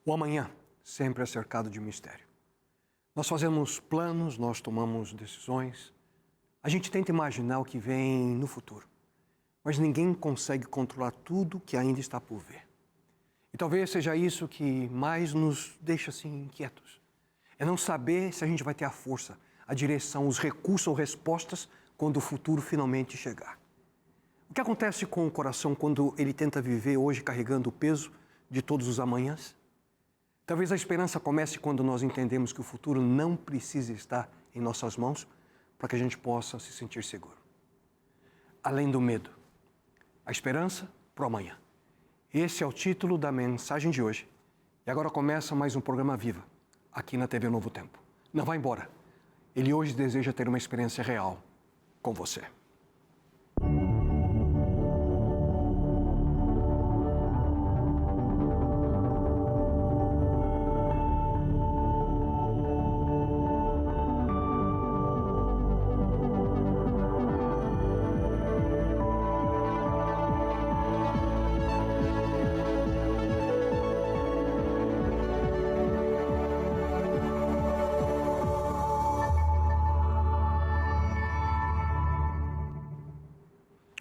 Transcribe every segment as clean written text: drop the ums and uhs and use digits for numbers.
O amanhã sempre é cercado de mistério. Nós fazemos planos, nós tomamos decisões. A gente tenta imaginar o que vem no futuro. Mas ninguém consegue controlar tudo que ainda está por vir. E talvez seja isso que mais nos deixa assim inquietos. É não saber se a gente vai ter a força, a direção, os recursos ou respostas quando o futuro finalmente chegar. O que acontece com o coração quando ele tenta viver hoje carregando o peso de todos os amanhãs? Talvez a esperança comece quando nós entendemos que o futuro não precisa estar em nossas mãos para que a gente possa se sentir seguro. Além do medo, a esperança para o amanhã. Esse é o título da mensagem de hoje. E agora começa mais um programa Viva, aqui na TV Novo Tempo. Não vá embora. Ele hoje deseja ter uma experiência real com você.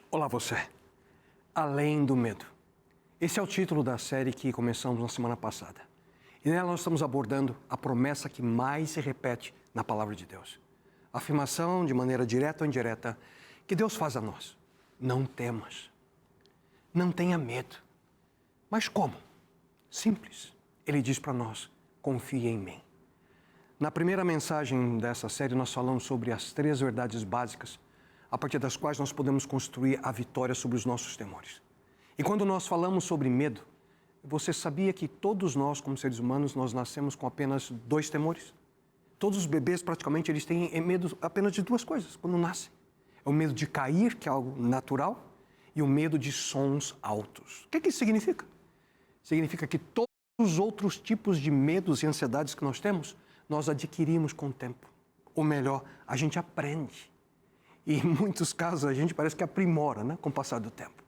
Olá você, Além do Medo. Esse é o título da série que começamos na semana passada. E nela nós estamos abordando a promessa que mais se repete na Palavra de Deus. A afirmação, de maneira direta ou indireta, que Deus faz a nós. Não temas. Não tenha medo. Mas como? Simples. Ele diz para nós, confie em mim. Na primeira mensagem dessa série nós falamos sobre as 3 verdades básicas a partir das quais nós podemos construir a vitória sobre os nossos temores. E quando nós falamos sobre medo, você sabia que todos nós, como seres humanos, nós nascemos com apenas 2 temores? Todos os bebês, praticamente, eles têm medo apenas de 2 coisas quando nascem. É o medo de cair, que é algo natural, e o medo de sons altos. O que isso significa? Significa que todos os outros tipos de medos e ansiedades que nós temos, nós adquirimos com o tempo. Ou melhor, a gente aprende. E em muitos casos a gente parece que aprimora, né, com o passar do tempo.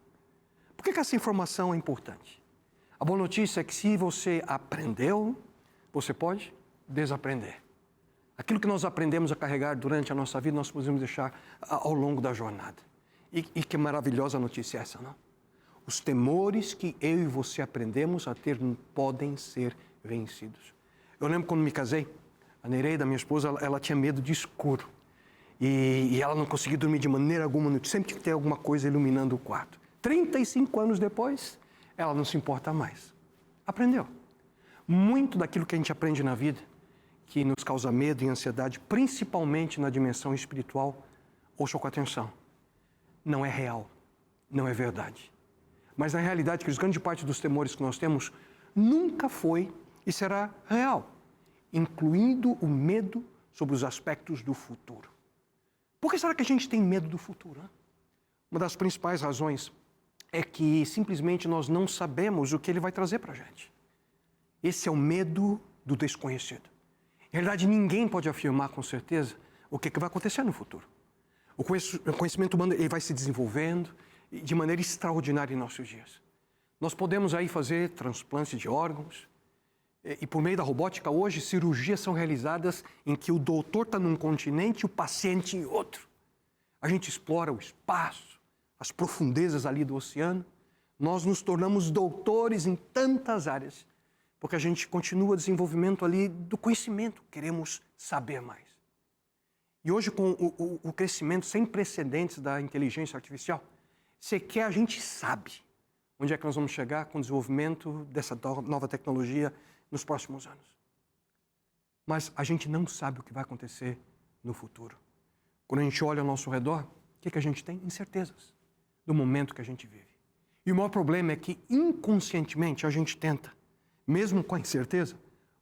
Por que essa informação é importante? A boa notícia é que se você aprendeu, você pode desaprender. Aquilo que nós aprendemos a carregar durante a nossa vida, nós podemos deixar ao longo da jornada. E que maravilhosa notícia é essa, não? Os temores que eu e você aprendemos a ter podem ser vencidos. Eu lembro quando me casei, a Nereida, minha esposa, ela tinha medo de escuro. E ela não conseguia dormir de maneira alguma, sempre tinha que ter alguma coisa iluminando o quarto. 35 anos depois, ela não se importa mais. Aprendeu. Muito daquilo que a gente aprende na vida, que nos causa medo e ansiedade, principalmente na dimensão espiritual, ouça com atenção, não é real, não é verdade. Mas na realidade, que grande parte dos temores que nós temos nunca foi e será real, incluindo o medo sobre os aspectos do futuro. Por que será que a gente tem medo do futuro? Hein? Uma das principais razões é que simplesmente nós não sabemos o que ele vai trazer para a gente. Esse é o medo do desconhecido. Em realidade, ninguém pode afirmar com certeza o que vai acontecer no futuro. O conhecimento humano ele vai se desenvolvendo de maneira extraordinária em nossos dias. Nós podemos aí fazer transplantes de órgãos, e por meio da robótica, hoje, cirurgias são realizadas em que o doutor está num continente e o paciente em outro. A gente explora o espaço, as profundezas ali do oceano. Nós nos tornamos doutores em tantas áreas, porque a gente continua o desenvolvimento ali do conhecimento, queremos saber mais. E hoje, com o crescimento sem precedentes da inteligência artificial, sequer a gente sabe onde é que nós vamos chegar com o desenvolvimento dessa nova tecnologia nos próximos anos. Mas a gente não sabe o que vai acontecer no futuro. Quando a gente olha ao nosso redor, o que a gente tem? Incertezas do momento que a gente vive. E o maior problema é que inconscientemente a gente tenta, mesmo com a incerteza,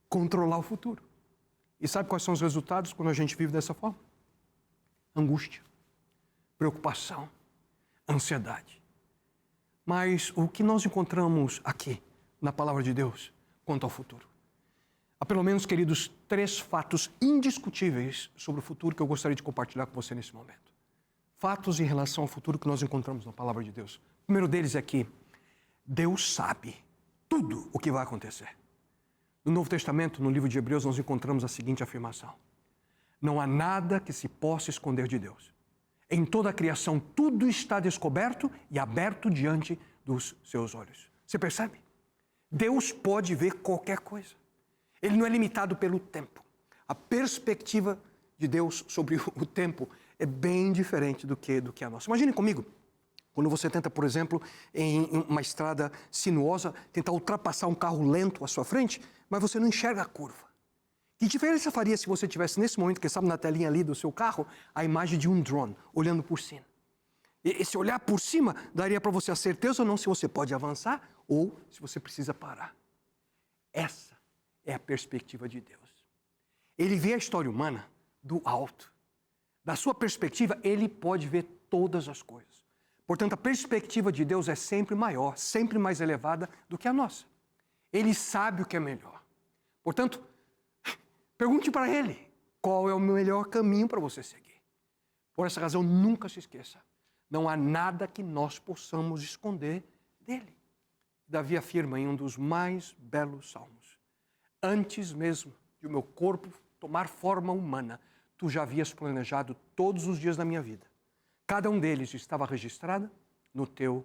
controlar o futuro. E sabe quais são os resultados quando a gente vive dessa forma? Angústia, preocupação, ansiedade. Mas o que nós encontramos aqui na Palavra de Deus quanto ao futuro? Há pelo menos, queridos, 3 fatos indiscutíveis sobre o futuro que eu gostaria de compartilhar com você nesse momento. Fatos em relação ao futuro que nós encontramos na Palavra de Deus. O primeiro deles é que Deus sabe tudo o que vai acontecer. No Novo Testamento, no livro de Hebreus, nós encontramos a seguinte afirmação: não há nada que se possa esconder de Deus. Em toda a criação, tudo está descoberto e aberto diante dos seus olhos. Você percebe? Deus pode ver qualquer coisa. Ele não é limitado pelo tempo. A perspectiva de Deus sobre o tempo é bem diferente do que a nossa. Imagine comigo, quando você tenta, por exemplo, em uma estrada sinuosa, tentar ultrapassar um carro lento à sua frente, mas você não enxerga a curva. Que diferença faria se você tivesse nesse momento, quem sabe na telinha ali do seu carro, a imagem de um drone olhando por cima? E esse olhar por cima daria para você a certeza ou não se você pode avançar ou se você precisa parar. Essa é a perspectiva de Deus. Ele vê a história humana do alto. Da sua perspectiva, ele pode ver todas as coisas. Portanto, a perspectiva de Deus é sempre maior, sempre mais elevada do que a nossa. Ele sabe o que é melhor. Portanto, pergunte para ele qual é o melhor caminho para você seguir. Por essa razão, nunca se esqueça. Não há nada que nós possamos esconder dele. Davi afirma em um dos mais belos salmos: antes mesmo de o meu corpo tomar forma humana, tu já havias planejado todos os dias da minha vida. Cada um deles estava registrado no teu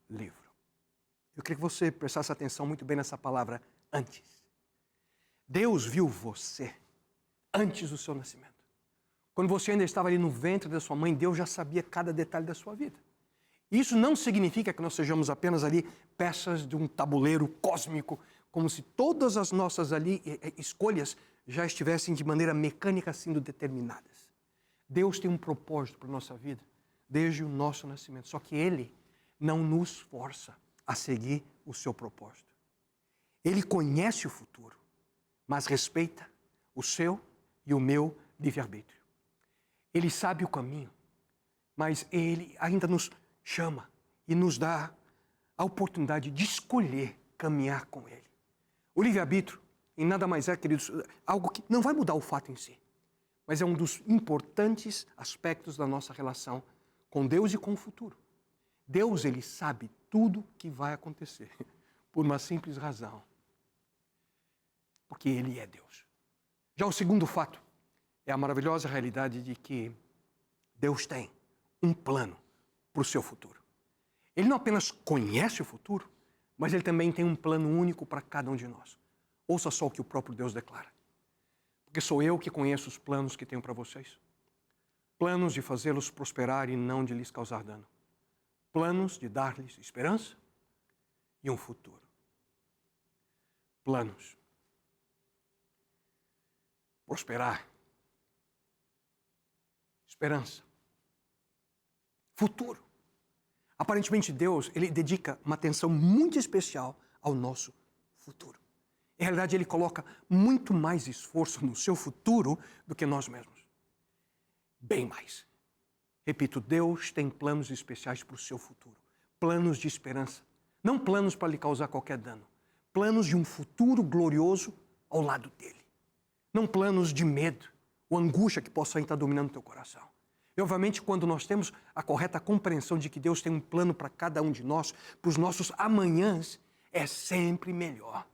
livro. Eu queria que você prestasse atenção muito bem nessa palavra, antes. Deus viu você antes do seu nascimento. Quando você ainda estava ali no ventre da sua mãe, Deus já sabia cada detalhe da sua vida. Isso não significa que nós sejamos apenas ali peças de um tabuleiro cósmico, como se todas as nossas ali escolhas já estivessem de maneira mecânica sendo determinadas. Deus tem um propósito para a nossa vida desde o nosso nascimento, só que Ele não nos força a seguir o seu propósito. Ele conhece o futuro, mas respeita o seu e o meu livre-arbítrio. Ele sabe o caminho, mas Ele ainda nos chama e nos dá a oportunidade de escolher caminhar com Ele. O livre-arbítrio, em nada mais é, queridos, algo que não vai mudar o fato em si, mas é um dos importantes aspectos da nossa relação com Deus e com o futuro. Deus, Ele sabe tudo que vai acontecer, por uma simples razão. Porque Ele é Deus. Já o segundo fato é a maravilhosa realidade de que Deus tem um plano para o seu futuro. Ele não apenas conhece o futuro, mas Ele também tem um plano único para cada um de nós. Ouça só o que o próprio Deus declara. Porque sou eu que conheço os planos que tenho para vocês. Planos de fazê-los prosperar e não de lhes causar dano. Planos de dar-lhes esperança e um futuro. Planos. Prosperar. Esperança. Futuro. Aparentemente Deus, Ele dedica uma atenção muito especial ao nosso futuro. Em realidade, Ele coloca muito mais esforço no seu futuro do que nós mesmos. Bem mais. Repito, Deus tem planos especiais para o seu futuro. Planos de esperança. Não planos para lhe causar qualquer dano. Planos de um futuro glorioso ao lado dele. Não planos de medo ou angústia que possam estar dominando o teu coração. E, obviamente, quando nós temos a correta compreensão de que Deus tem um plano para cada um de nós, para os nossos amanhãs, é sempre melhor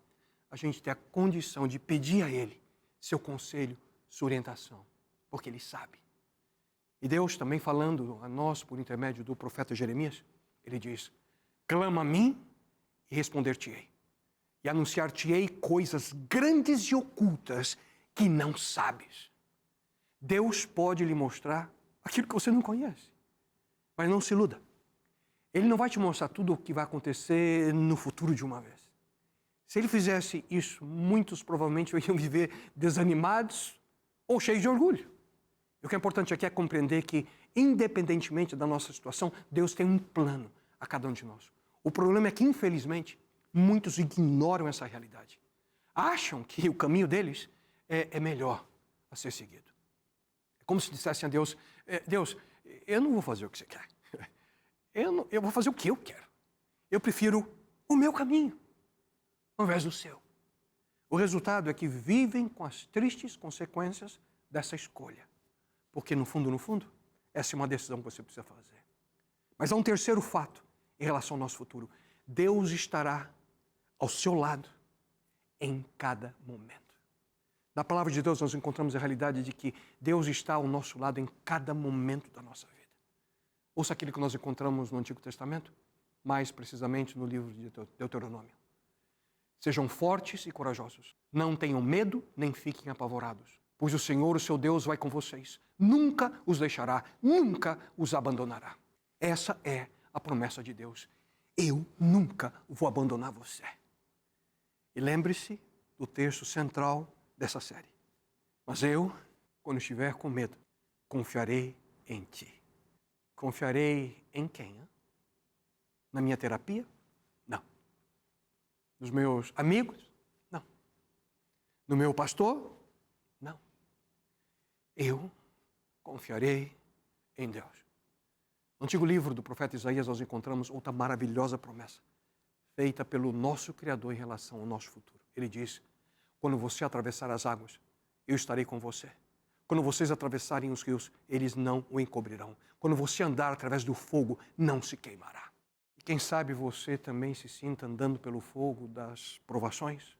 a gente ter a condição de pedir a Ele seu conselho, sua orientação, porque Ele sabe. E Deus também falando a nós por intermédio do profeta Jeremias, Ele diz: clama a mim e responder-te-ei, e anunciar-te-ei coisas grandes e ocultas que não sabes. Deus pode lhe mostrar aquilo que você não conhece, mas não se iluda. Ele não vai te mostrar tudo o que vai acontecer no futuro de uma vez. Se Ele fizesse isso, muitos provavelmente iriam viver desanimados ou cheios de orgulho. E o que é importante aqui é compreender que, independentemente da nossa situação, Deus tem um plano a cada um de nós. O problema é que, infelizmente, muitos ignoram essa realidade. Acham que o caminho deles é melhor a ser seguido. É como se dissessem a Deus: Deus, eu não vou fazer o que você quer. Eu vou fazer o que eu quero. Eu prefiro o meu caminho, ao invés do seu. O resultado é que vivem com as tristes consequências dessa escolha. Porque, no fundo, essa é uma decisão que você precisa fazer. Mas há um terceiro fato em relação ao nosso futuro. Deus estará ao seu lado em cada momento. Na palavra de Deus nós encontramos a realidade de que Deus está ao nosso lado em cada momento da nossa vida. Ouça aquilo que nós encontramos no Antigo Testamento, mais precisamente no livro de Deuteronômio. Sejam fortes e corajosos. Não tenham medo, nem fiquem apavorados. Pois o Senhor, o seu Deus, vai com vocês. Nunca os deixará, nunca os abandonará. Essa é a promessa de Deus. Eu nunca vou abandonar você. E lembre-se do texto central dessa série. Mas eu, quando estiver com medo, confiarei em ti. Confiarei em quem? Hein? Na minha terapia? Não. Nos meus amigos? Não. No meu pastor? Não. Eu confiarei em Deus. No antigo livro do profeta Isaías nós encontramos outra maravilhosa promessa feita pelo nosso Criador em relação ao nosso futuro. Ele diz: quando você atravessar as águas, eu estarei com você. Quando vocês atravessarem os rios, eles não o encobrirão. Quando você andar através do fogo, não se queimará. E quem sabe você também se sinta andando pelo fogo das provações,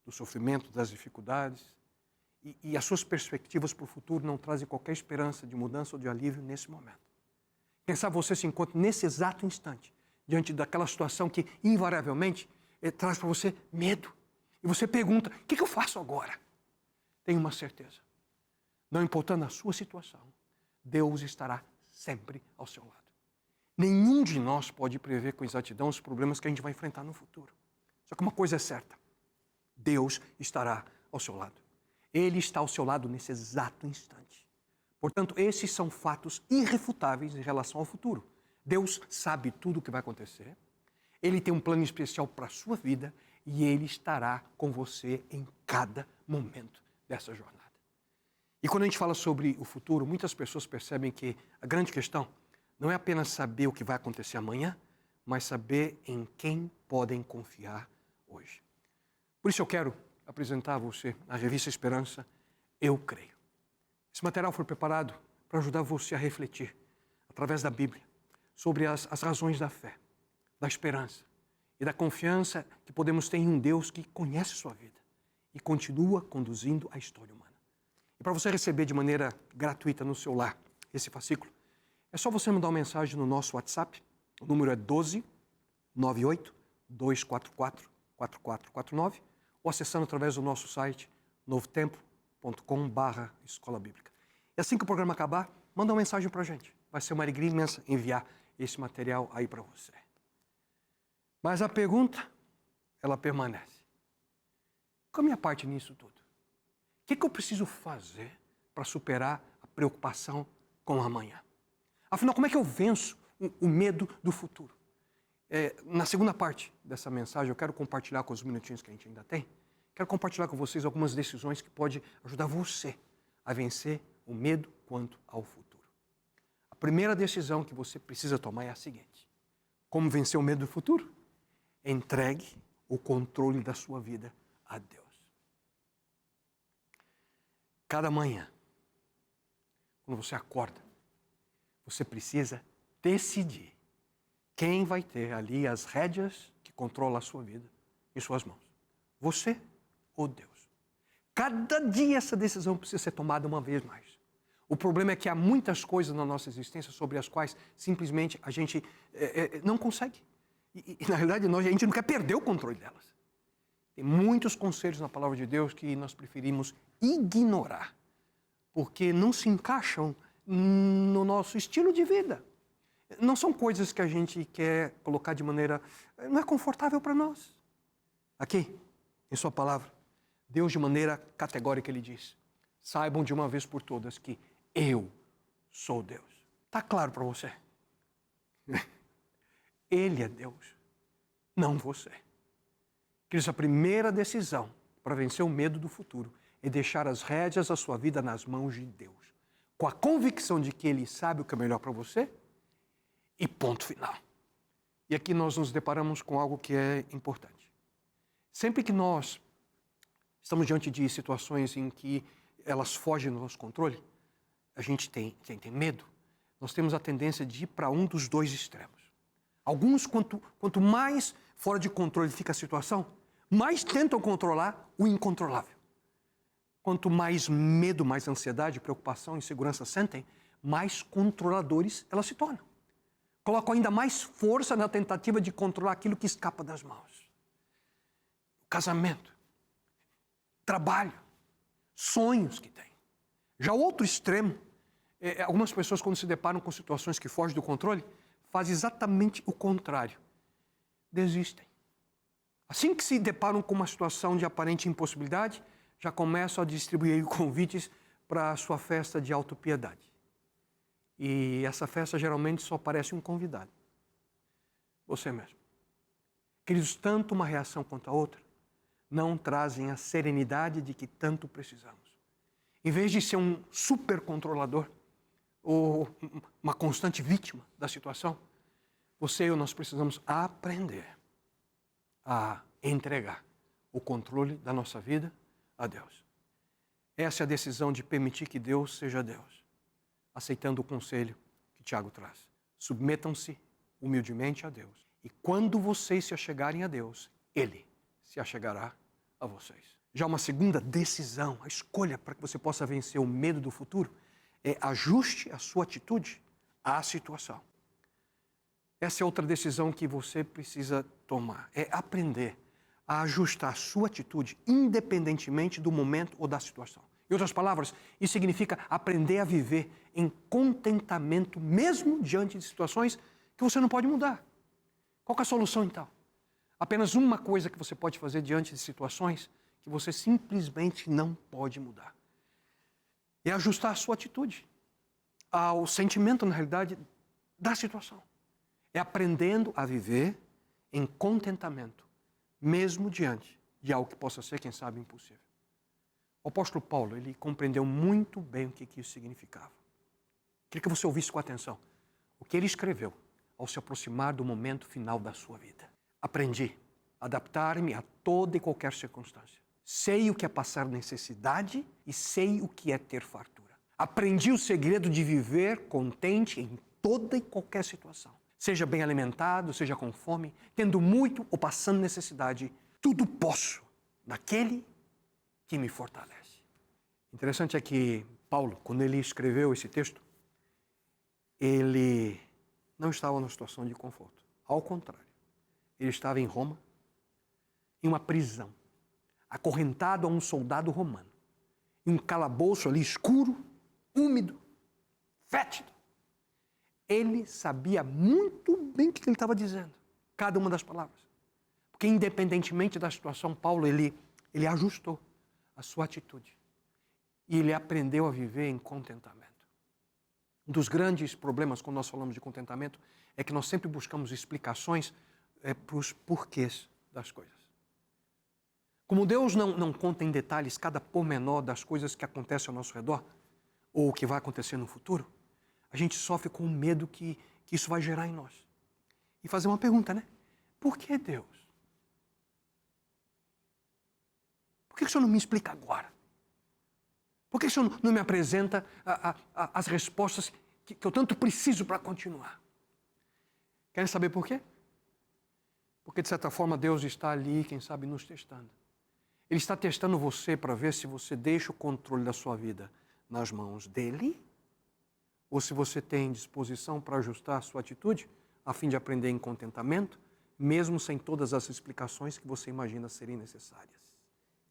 do sofrimento, das dificuldades, e as suas perspectivas para o futuro não trazem qualquer esperança de mudança ou de alívio nesse momento. Quem sabe você se encontra nesse exato instante, diante daquela situação que invariavelmente traz para você medo. E você pergunta: o que eu faço agora? Tenha uma certeza. Não importando a sua situação, Deus estará sempre ao seu lado. Nenhum de nós pode prever com exatidão os problemas que a gente vai enfrentar no futuro. Só que uma coisa é certa: Deus estará ao seu lado. Ele está ao seu lado nesse exato instante. Portanto, esses são fatos irrefutáveis em relação ao futuro. Deus sabe tudo o que vai acontecer. Ele tem um plano especial para a sua vida e Ele estará com você em cada momento dessa jornada. E quando a gente fala sobre o futuro, muitas pessoas percebem que a grande questão não é apenas saber o que vai acontecer amanhã, mas saber em quem podem confiar hoje. Por isso eu quero apresentar a você a revista Esperança, Eu Creio. Esse material foi preparado para ajudar você a refletir, através da Bíblia, sobre as razões da fé, da esperança e da confiança que podemos ter em um Deus que conhece sua vida e continua conduzindo a história humana. E para você receber de maneira gratuita no seu lar esse fascículo, é só você mandar uma mensagem no nosso WhatsApp. O número é 12 98 244 4449 ou acessando através do nosso site novotempo.com/escola bíblica. E assim que o programa acabar, manda uma mensagem para a gente. Vai ser uma alegria imensa enviar esse material aí para você. Mas a pergunta, ela permanece. Qual a minha parte nisso tudo? O que eu preciso fazer para superar a preocupação com o amanhã? Afinal, como é que eu venço o medo do futuro? Na segunda parte dessa mensagem, eu quero compartilhar com os minutinhos que a gente ainda tem, quero compartilhar com vocês algumas decisões que podem ajudar você a vencer o medo quanto ao futuro. A primeira decisão que você precisa tomar é a seguinte: como vencer o medo do futuro? Entregue o controle da sua vida a Deus. Cada manhã, quando você acorda, você precisa decidir quem vai ter ali as rédeas que controlam a sua vida em suas mãos. Você ou Deus? Cada dia essa decisão precisa ser tomada uma vez mais. O problema é que há muitas coisas na nossa existência sobre as quais simplesmente a gente não consegue. E na realidade, a gente não quer perder o controle delas. Tem muitos conselhos na palavra de Deus que nós preferimos ignorar, porque não se encaixam no nosso estilo de vida. Não são coisas que a gente quer colocar de maneira... não é confortável para nós. Aqui, em sua palavra, Deus de maneira categórica Ele diz: saibam de uma vez por todas que eu sou Deus. Está claro para você? Ele é Deus, não você. Queridos, a primeira decisão para vencer o medo do futuro é deixar as rédeas da sua vida nas mãos de Deus, com a convicção de que Ele sabe o que é melhor para você e ponto final. E aqui nós nos deparamos com algo que é importante. Sempre que nós estamos diante de situações em que elas fogem do nosso controle, a gente tem medo, nós temos a tendência de ir para um dos dois extremos. Alguns, quanto mais fora de controle fica a situação, mais tentam controlar o incontrolável. Quanto mais medo, mais ansiedade, preocupação e insegurança sentem, mais controladores elas se tornam. Colocam ainda mais força na tentativa de controlar aquilo que escapa das mãos. O casamento, trabalho, sonhos que têm. Já o outro extremo, algumas pessoas quando se deparam com situações que fogem do controle, fazem exatamente o contrário. Desistem. Assim que se deparam com uma situação de aparente impossibilidade, já começam a distribuir convites para a sua festa de autopiedade. E essa festa geralmente só aparece um convidado. Você mesmo. Queridos, tanto uma reação quanto a outra não trazem a serenidade de que tanto precisamos. Em vez de ser um super controlador ou uma constante vítima da situação, você e eu, nós precisamos aprender a entregar o controle da nossa vida a Deus. Essa é a decisão de permitir que Deus seja Deus, aceitando o conselho que Tiago traz. Submetam-se humildemente a Deus. E quando vocês se achegarem a Deus, Ele se achegará a vocês. Já uma segunda decisão, a escolha para que você possa vencer o medo do futuro, é ajuste a sua atitude à situação. Essa é outra decisão que você precisa tomar, é aprender a ajustar a sua atitude independentemente do momento ou da situação. Em outras palavras, isso significa aprender a viver em contentamento mesmo diante de situações que você não pode mudar. Qual que é a solução então? Apenas uma coisa que você pode fazer diante de situações que você simplesmente não pode mudar. É ajustar a sua atitude ao sentimento, na realidade, da situação. É aprendendo a viver em contentamento, mesmo diante de algo que possa ser, quem sabe, impossível. O apóstolo Paulo, ele compreendeu muito bem o que isso significava. Queria que você ouvisse com atenção o que ele escreveu ao se aproximar do momento final da sua vida. Aprendi a adaptar-me a toda e qualquer circunstância. Sei o que é passar necessidade e sei o que é ter fartura. Aprendi o segredo de viver contente em toda e qualquer situação. Seja bem alimentado, seja com fome, tendo muito ou passando necessidade, tudo posso naquele que me fortalece. Interessante é que Paulo, quando ele escreveu esse texto, ele não estava numa situação de conforto. Ao contrário, ele estava em Roma, em uma prisão, acorrentado a um soldado romano, em um calabouço ali escuro, úmido, fétido. Ele sabia muito bem o que ele estava dizendo, cada uma das palavras. Porque independentemente da situação, Paulo, ele ajustou a sua atitude. E ele aprendeu a viver em contentamento. Um dos grandes problemas quando nós falamos de contentamento é que nós sempre buscamos explicações para os porquês das coisas. Como Deus não conta em detalhes cada pormenor das coisas que acontecem ao nosso redor, ou o que vai acontecer no futuro, a gente sofre com o medo que isso vai gerar em nós. E fazer uma pergunta, né? Por que Deus? Por que o Senhor não me explica agora? Por que o Senhor não me apresenta as respostas que eu tanto preciso para continuar? Querem saber por quê? Porque, de certa forma, Deus está ali, quem sabe, nos testando. Ele está testando você para ver se você deixa o controle da sua vida nas mãos dele ou se você tem disposição para ajustar a sua atitude a fim de aprender em contentamento, mesmo sem todas as explicações que você imagina serem necessárias.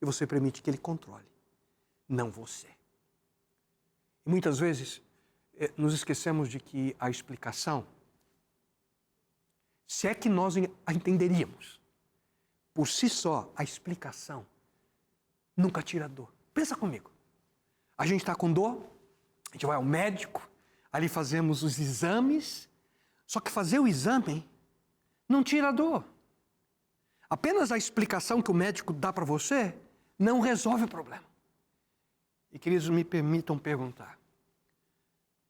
E você permite que ele controle, não você. E muitas vezes nos esquecemos de que a explicação, se é que nós a entenderíamos, por si só, a explicação nunca tira dor. Pensa comigo. A gente está com dor, a gente vai ao médico, ali fazemos os exames, só que fazer o exame não tira a dor. Apenas a explicação que o médico dá para você não resolve o problema. E, queridos, me permitam perguntar.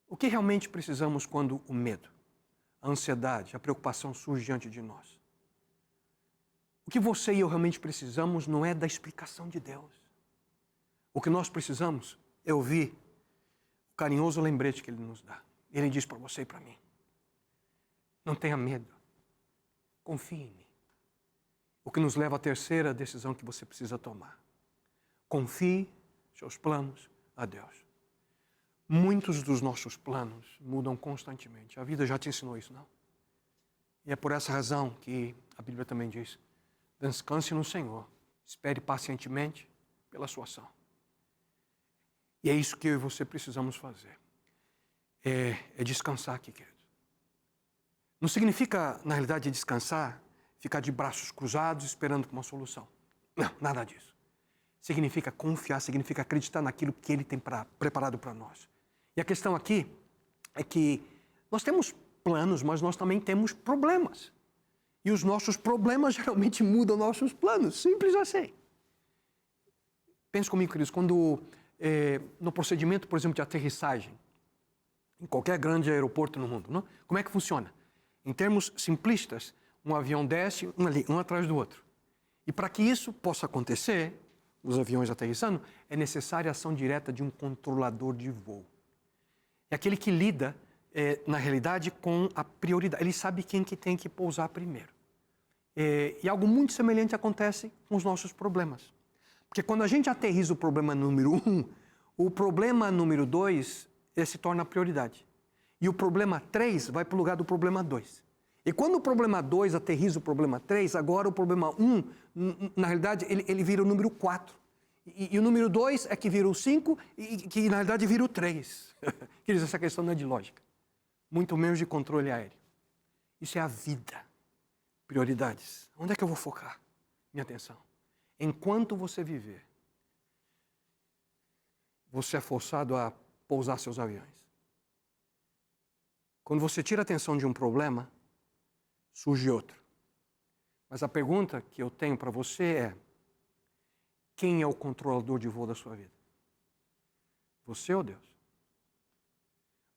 O que realmente precisamos quando o medo, a ansiedade, a preocupação surge diante de nós? O que você e eu realmente precisamos não é da explicação de Deus. O que nós precisamos é ouvir o carinhoso lembrete que Ele nos dá. Ele diz para você e para mim: não tenha medo, confie em mim. O que nos leva à terceira decisão que você precisa tomar. Confie seus planos a Deus. Muitos dos nossos planos mudam constantemente. A vida já te ensinou isso, não? E é por essa razão que a Bíblia também diz: descanse no Senhor, espere pacientemente pela sua ação. E é isso que eu e você precisamos fazer. É descansar aqui, querido. Não significa, na realidade, descansar, ficar de braços cruzados esperando por uma solução. Não, nada disso. Significa confiar, significa acreditar naquilo que Ele tem preparado para nós. E a questão aqui é que nós temos planos, mas nós também temos problemas. E os nossos problemas geralmente mudam nossos planos, simples assim. Pense comigo, queridos, quando no procedimento, por exemplo, de aterrissagem, em qualquer grande aeroporto no mundo, não? Como é que funciona? Em termos simplistas, um avião desce um atrás do outro. E para que isso possa acontecer, os aviões aterrissando, é necessária a ação direta de um controlador de voo. É aquele que lida, na realidade, com a prioridade. Ele sabe quem que tem que pousar primeiro. E algo muito semelhante acontece com os nossos problemas. Porque quando a gente aterriza o problema número 1, o problema número 2 se torna prioridade. E o problema 3 vai para o lugar do problema 2. E quando o problema 2 aterriza o problema 3, agora o problema 1, na realidade, ele vira o número 4. E o número 2 é que vira o 5 e que, na realidade, vira o 3. Queridos, essa questão não é de lógica. Muito menos de controle aéreo. Isso é a vida. Prioridades. Onde é que eu vou focar minha atenção? Enquanto você viver, você é forçado a pousar seus aviões. Quando você tira a atenção de um problema, surge outro. Mas a pergunta que eu tenho para você é: quem é o controlador de voo da sua vida? Você ou Deus?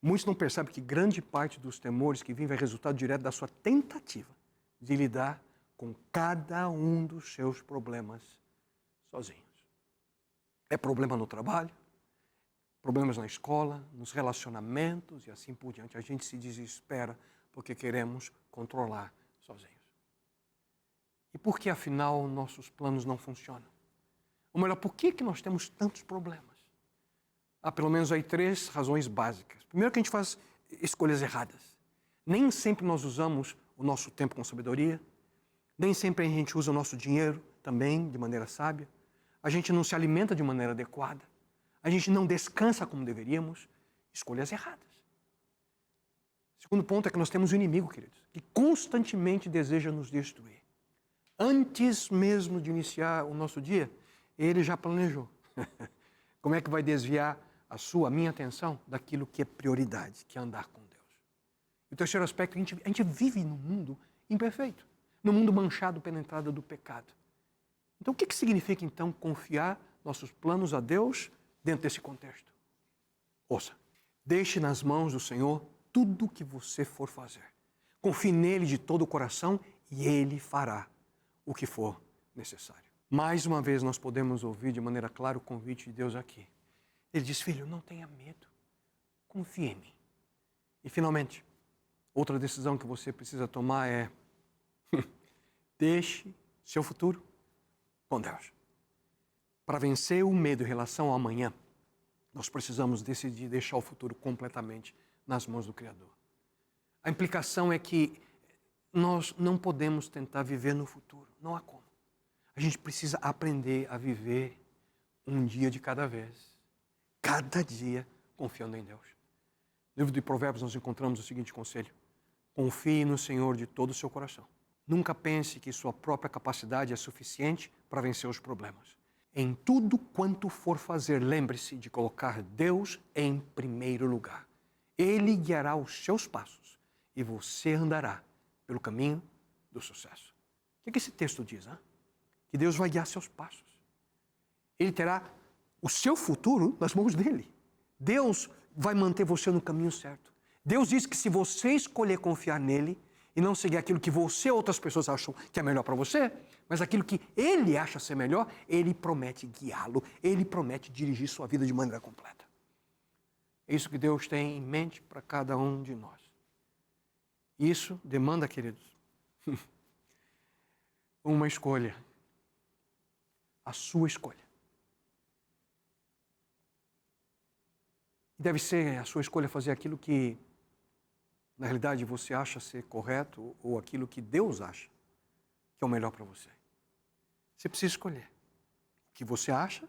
Muitos não percebem que grande parte dos temores que vêm é resultado direto da sua tentativa de lidar com cada um dos seus problemas sozinhos. É problema no trabalho, problemas na escola, nos relacionamentos e assim por diante. A gente se desespera porque queremos controlar sozinhos. E por que, afinal, nossos planos não funcionam? Ou melhor, por que nós temos tantos problemas? Há pelo menos aí 3 razões básicas. Primeiro, que a gente faz escolhas erradas. Nem sempre nós usamos o nosso tempo com sabedoria. Nem sempre a gente usa o nosso dinheiro também de maneira sábia. A gente não se alimenta de maneira adequada. A gente não descansa como deveríamos. Escolhas erradas. Segundo ponto é que nós temos um inimigo, queridos, que constantemente deseja nos destruir. Antes mesmo de iniciar o nosso dia, ele já planejou. Como é que vai desviar a minha atenção daquilo que é prioridade, que é andar com Deus. E o terceiro aspecto, a gente vive num mundo imperfeito, num mundo manchado pela entrada do pecado. Então, o que significa, então, confiar nossos planos a Deus dentro desse contexto? Ouça, deixe nas mãos do Senhor tudo o que você for fazer. Confie nele de todo o coração e ele fará o que for necessário. Mais uma vez nós podemos ouvir de maneira clara o convite de Deus aqui. Ele diz: filho, não tenha medo, confie em mim. E finalmente, outra decisão que você precisa tomar é deixe seu futuro com Deus. Para vencer o medo em relação ao amanhã, nós precisamos decidir deixar o futuro completamente nas mãos do Criador. A implicação é que nós não podemos tentar viver no futuro, não há como. A gente precisa aprender a viver um dia de cada vez, cada dia confiando em Deus. No livro de Provérbios nós encontramos o seguinte conselho: confie no Senhor de todo o seu coração. Nunca pense que sua própria capacidade é suficiente para vencer os problemas. Em tudo quanto for fazer, lembre-se de colocar Deus em primeiro lugar. Ele guiará os seus passos e você andará pelo caminho do sucesso. O que esse texto diz? Hein? Que Deus vai guiar seus passos. Ele terá o seu futuro nas mãos dele. Deus vai manter você no caminho certo. Deus diz que se você escolher confiar nele e não seguir aquilo que você ou outras pessoas acham que é melhor para você, mas aquilo que ele acha ser melhor, ele promete guiá-lo, ele promete dirigir sua vida de maneira completa. É isso que Deus tem em mente para cada um de nós. Isso demanda, queridos, uma escolha. A sua escolha. E deve ser a sua escolha fazer aquilo que, na realidade, você acha ser correto ou aquilo que Deus acha que é o melhor para você. Você precisa escolher o que você acha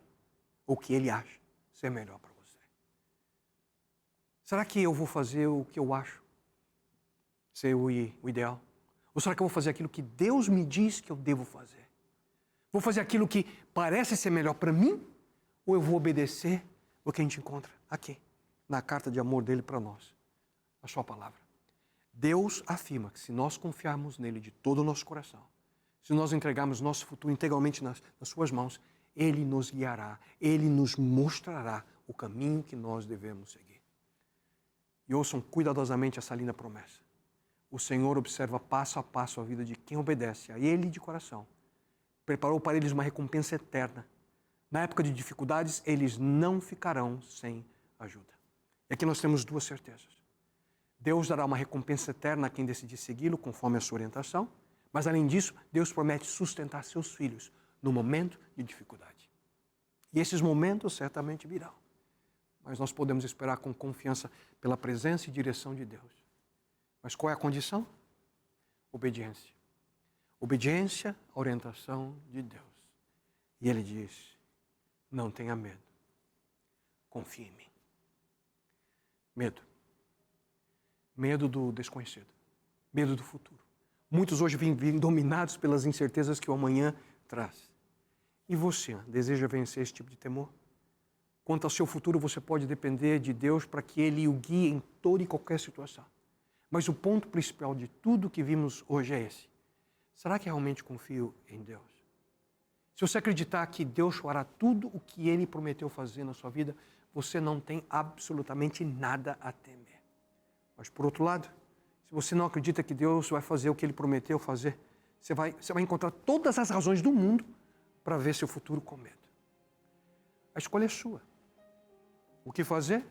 ou o que Ele acha ser melhor para você. Será que eu vou fazer o que eu acho ser o ideal? Ou será que eu vou fazer aquilo que Deus me diz que eu devo fazer? Vou fazer aquilo que parece ser melhor para mim? Ou eu vou obedecer o que a gente encontra aqui, na carta de amor dele para nós, a sua palavra? Deus afirma que se nós confiarmos nele de todo o nosso coração, se nós entregarmos nosso futuro integralmente nas suas mãos, ele nos guiará, ele nos mostrará o caminho que nós devemos seguir. E ouçam cuidadosamente essa linda promessa. O Senhor observa passo a passo a vida de quem obedece a ele de coração. Preparou para eles uma recompensa eterna. Na época de dificuldades, eles não ficarão sem ajuda. E aqui nós temos duas certezas. Deus dará uma recompensa eterna a quem decidir segui-lo, conforme a sua orientação. Mas, além disso, Deus promete sustentar seus filhos no momento de dificuldade. E esses momentos certamente virão. Mas nós podemos esperar com confiança pela presença e direção de Deus. Mas qual é a condição? Obediência. Obediência à orientação de Deus. E Ele diz, não tenha medo. Confie em mim. Medo. Medo do desconhecido. Medo do futuro. Muitos hoje vêm dominados pelas incertezas que o amanhã traz. E você, deseja vencer esse tipo de temor? Quanto ao seu futuro, você pode depender de Deus para que Ele o guie em toda e qualquer situação. Mas o ponto principal de tudo que vimos hoje é esse. Será que realmente confio em Deus? Se você acreditar que Deus fará tudo o que Ele prometeu fazer na sua vida, você não tem absolutamente nada a temer. Mas, por outro lado, se você não acredita que Deus vai fazer o que Ele prometeu fazer, você vai encontrar todas as razões do mundo para ver seu futuro com medo. A escolha é sua. O que fazer?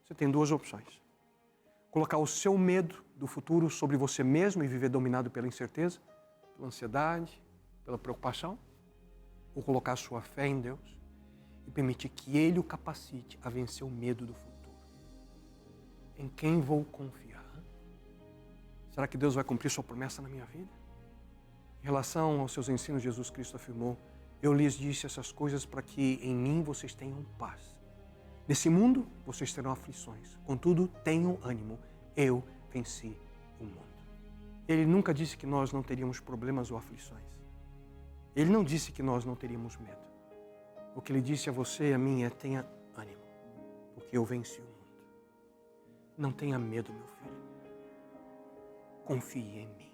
Você tem duas opções. Colocar o seu medo do futuro sobre você mesmo e viver dominado pela incerteza, pela ansiedade, pela preocupação, ou colocar a sua fé em Deus e permitir que Ele o capacite a vencer o medo do futuro. Em quem vou confiar? Será que Deus vai cumprir sua promessa na minha vida? Em relação aos seus ensinos, Jesus Cristo afirmou, eu lhes disse essas coisas para que em mim vocês tenham paz. Nesse mundo, vocês terão aflições. Contudo, tenham ânimo. Eu venci o mundo. Ele nunca disse que nós não teríamos problemas ou aflições. Ele não disse que nós não teríamos medo. O que Ele disse a você e a mim é, tenha ânimo, porque eu venci o mundo. Não tenha medo, meu filho. Confie em mim.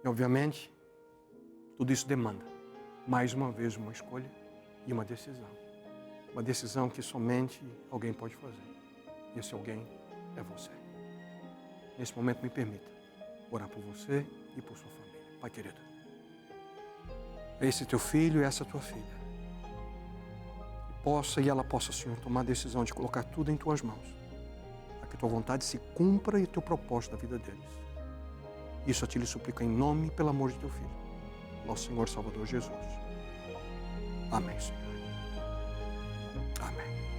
E, obviamente, tudo isso demanda, mais uma vez, uma escolha e uma decisão. Uma decisão que somente alguém pode fazer. E esse alguém é você. Nesse momento, me permita orar por você e por sua família. Pai querido, esse teu filho e essa tua filha. Ela possa, Senhor, tomar a decisão de colocar tudo em tuas mãos. Para que tua vontade se cumpra e teu propósito na vida deles. Isso a ti lhe suplico em nome e pelo amor de teu filho. Nosso Senhor Salvador Jesus. Amém, Senhor. Amém.